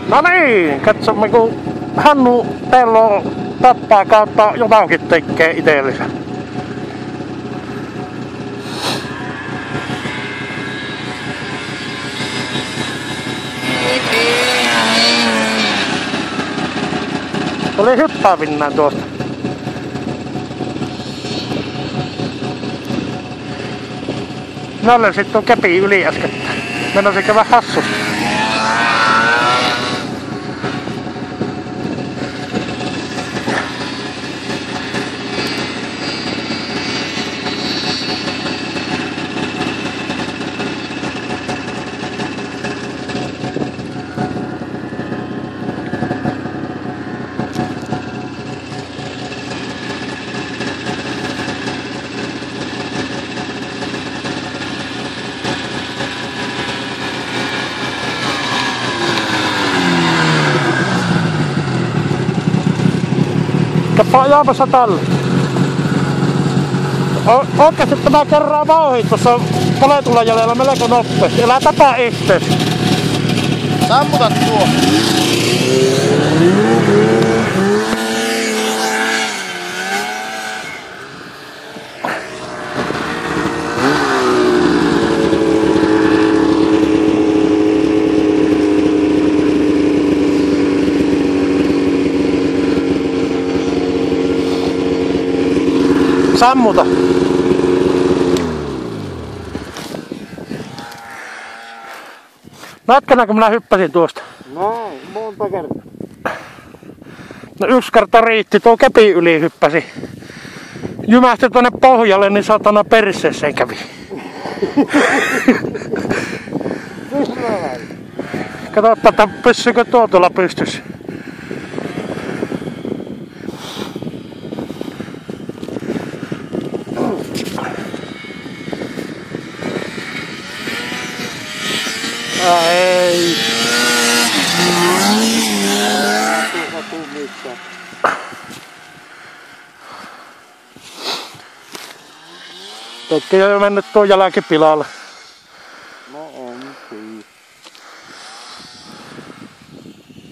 No niin, katsomme kun Hannu pello tappaa kautta jotakin tekee itsellensä. Tuli hyppäävinnään tuosta. Nalle sit on käpi yli äskettä. Mennäisin käydä hassusta. Kappa ajaamassa tälle. Oikeesti tämä kerraa vauhdit tuossa poletulla jäljellä melko nopeasti. Elää tapaa itseesi. Sammuta tuo. Sammuta. Näetkö kun minä hyppäsin tuosta? No, monta kertaa. No yksi kerta riitti, tuo käpi yli hyppäsi. Jymähti tuonne pohjalle, niin satana perseeseen kävi. Katsotaan, että pysyykö tuo tuolla pystyssä. Ei. Tekee jo mennyt tuo jälkipilalle.